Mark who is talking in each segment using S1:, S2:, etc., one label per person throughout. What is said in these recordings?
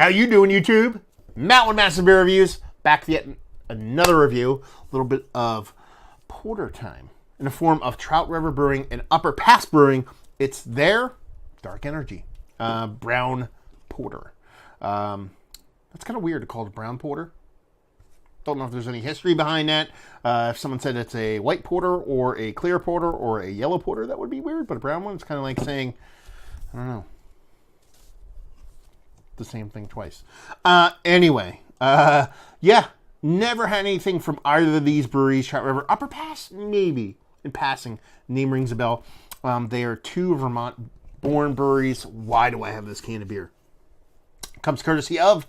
S1: How you doing, YouTube? Matt with Massive Beer Reviews. Back with yet another review. A little bit of porter time in the form of Trout River Brewing and Upper Pass Brewing. It's their Dark Energy brown porter. That's kind of weird to call it brown porter. Don't know if there's any history behind that. If someone said it's a white porter or a clear porter or a yellow porter, that would be weird. But a brown one, it's kind of like saying, I don't know, the same thing twice. Anyway, yeah, never had anything from either of these breweries. Trout River, Upper Pass, maybe in passing. Name rings a bell. They are two Vermont-born breweries. Why do I have this can of beer? Comes courtesy of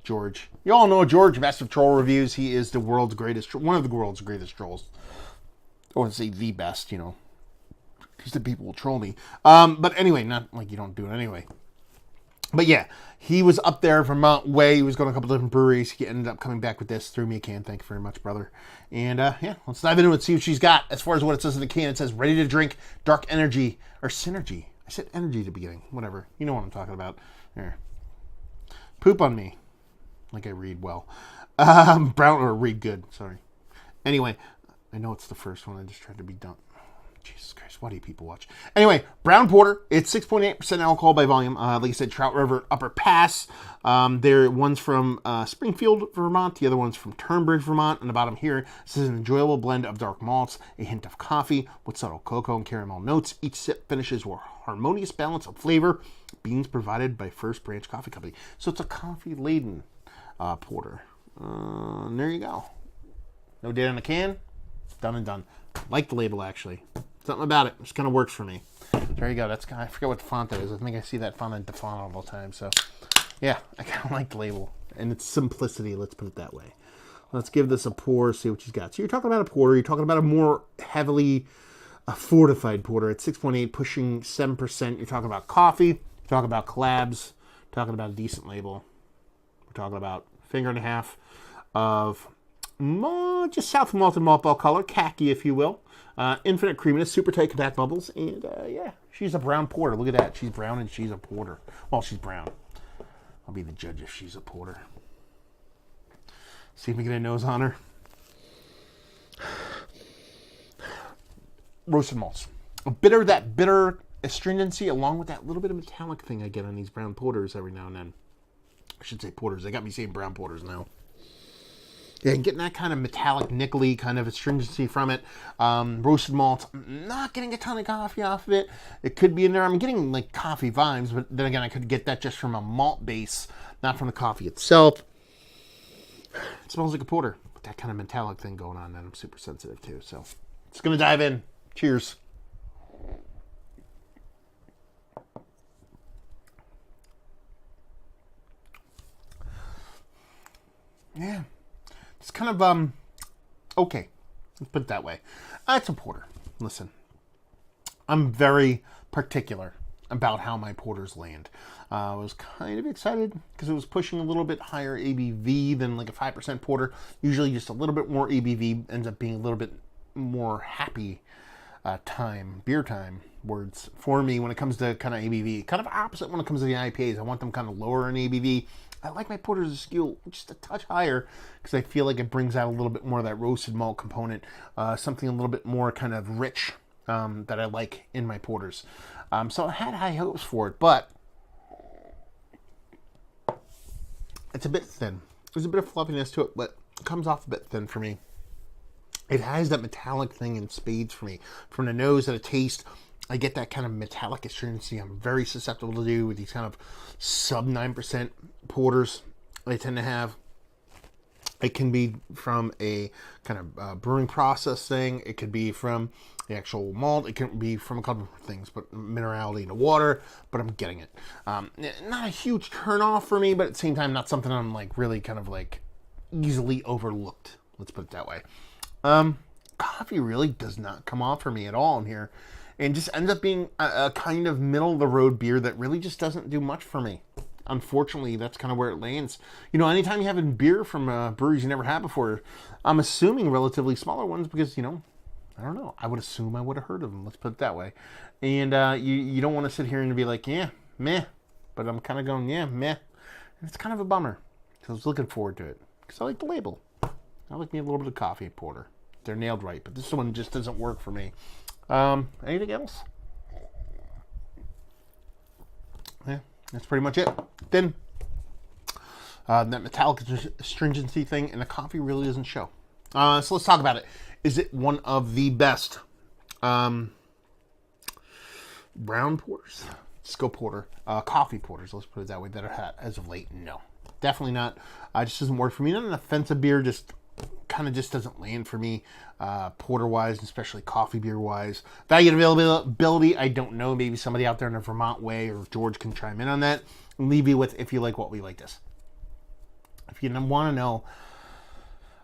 S1: George. You all know George, Massive Troll Reviews. He is the world's greatest, one of the world's greatest trolls. I wouldn't say the best, you know, because the people will troll me. But anyway, not like you don't do it anyway. But yeah, he was up there Vermont way. He was going to a couple different breweries. He ended up coming back with this. Threw me a can. Thank you very much, brother. And yeah, let's dive into it and see what she's got. As far as what it says in the can, it says ready to drink, dark energy, or synergy. I said energy at the beginning. Whatever. You know what I'm talking about. There. Poop on me. Like I read well. Brown, or read good. Sorry. Anyway, I know it's the first one. I just tried to be dumb. Jesus Christ, why do you people watch? Anyway, brown porter. It's 6.8% alcohol by volume. Like I said, Trout River Upper Pass. One's from Springfield, Vermont. The other one's from Turnbridge, Vermont. On the bottom here, this is an enjoyable blend of dark malts, a hint of coffee with subtle cocoa and caramel notes. Each sip finishes with a harmonious balance of flavor. Beans provided by First Branch Coffee Company. So it's a coffee-laden porter. And there you go. No date on the can. Done and done. Like the label, actually. Something about it just kind of works for me. There you go. That's I forget what the font that is. I think I see that font in the font all the time. So, yeah, I kind of like the label and its simplicity. Let's put it that way. Let's give this a pour. See what she's got. So you're talking about a porter. You're talking about a more heavily fortified porter at 6.8, pushing 7%. You're talking about coffee. You're talking about collabs. You're talking about a decent label. We're talking about finger and a half of just south malted malt ball color, khaki if you will. Infinite creaminess, super tight compact bubbles, and yeah, she's a brown porter. Look at that. She's brown and she's a porter. Well, she's brown. I'll be the judge if she's a porter. See if we get a nose on her. Roasted malts. That bitter astringency along with that little bit of metallic thing I get on these brown porters every now and then. I should say porters. They got me saying brown porters now. Yeah, getting that kind of metallic, nickel-y kind of astringency from it. Roasted malt. I'm not getting a ton of coffee off of it. It could be in there. I'm getting like coffee vibes, but then again, I could get that just from a malt base, not from the coffee itself. It smells like a porter, with that kind of metallic thing going on that I'm super sensitive to. So, it's going to dive in. Cheers. Yeah. It's kind of, okay. Let's put it that way. It's a porter. Listen, I'm very particular about how my porters land. I was kind of excited because it was pushing a little bit higher ABV than like a 5% porter. Usually just a little bit more ABV ends up being a little bit more happy beer time words for me when it comes to kind of ABV. Kind of opposite when it comes to the IPAs. I want them kind of lower in ABV. I like my porters to skew just a touch higher because I feel like it brings out a little bit more of that roasted malt component, something a little bit more kind of rich that I like in my porters. So I had high hopes for it, but it's a bit thin. There's a bit of fluffiness to it, but it comes off a bit thin for me. It has that metallic thing in spades for me. From the nose and the taste, I get that kind of metallic astringency I'm very susceptible to do with these kind of sub 9% porters I tend to have. It can be from a kind of brewing process thing. It could be from the actual malt. It can be from a couple of things, but minerality in the water, but I'm getting it. Not a huge turn off for me, but at the same time, not something I'm like really kind of like easily overlooked. Let's put it that way. Coffee really does not come off for me at all in here. And just ends up being a kind of middle-of-the-road beer that really just doesn't do much for me. Unfortunately, that's kind of where it lands. You know, anytime you're having beer from breweries you never had before, I'm assuming relatively smaller ones because, you know, I don't know. I would assume I would have heard of them. Let's put it that way. And you don't want to sit here and be like, yeah, meh. But I'm kind of going, yeah, meh. And it's kind of a bummer, because I was looking forward to it. Because I like the label. I like me a little bit of coffee porter. They're nailed right, but this one just doesn't work for me. Anything else? Yeah, that's pretty much it. Then, that metallic astringency thing in the coffee really doesn't show. So let's talk about it. Is it one of the best brown porters? Let's go porter. Coffee porters, let's put it that way, that are had as of late? No. Definitely not. It just doesn't work for me. Not an offensive beer, just kind of just doesn't land for me, porter-wise, especially coffee beer-wise. Value and availability, I don't know. Maybe somebody out there in the Vermont way or George can chime in on that. And leave you with, if you like what we like this. If you want to know,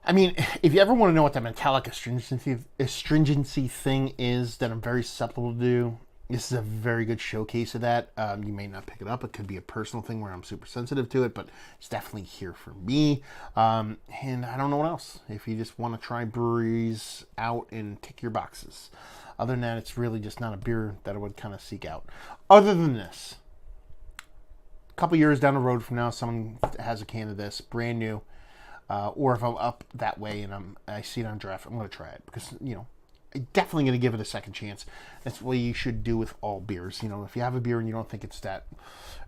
S1: I mean, if you ever want to know what that metallic astringency thing is that I'm very susceptible to do, this is a very good showcase of that. You may not pick it up. It could be a personal thing where I'm super sensitive to it, but it's definitely here for me. And I don't know what else. If you just want to try breweries out and tick your boxes. Other than that, it's really just not a beer that I would kind of seek out. Other than this, a couple years down the road from now, someone has a can of this, brand new. Or if I'm up that way and I see it on draft, I'm going to try it. Because, I'm definitely going to give it a second chance. That's what you should do with all beers. If you have a beer and you don't think it's that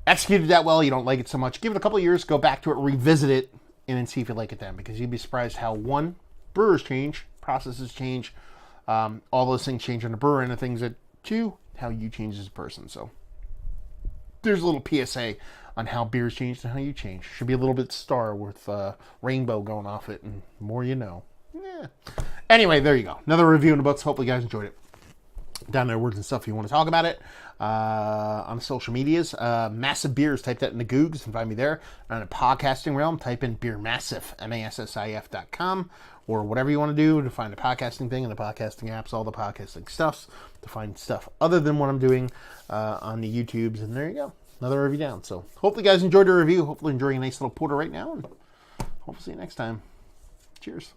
S1: executed that well, you don't like it so much, give it a couple of years, go back to it, revisit it, and then see if you like it then. Because you'd be surprised how, one, brewers change, processes change, all those things change on the brewer, and the things that, two, how you change as a person. So there's a little PSA on how beers change and how you change. Should be a little bit star with rainbow going off it, and more you know. Yeah. Anyway, there you go. Another review in the books. Hopefully you guys enjoyed it. Down there, words and stuff if you want to talk about it. On social medias, Massive Beers, type that in the Googs and find me there. On the podcasting realm, type in Beer Massive, massif.com, or whatever you want to do to find the podcasting thing and the podcasting apps, all the podcasting stuffs, to find stuff other than what I'm doing on the YouTubes. And there you go. Another review down. So hopefully you guys enjoyed the review. Hopefully enjoying a nice little porter right now. And hopefully see you next time. Cheers.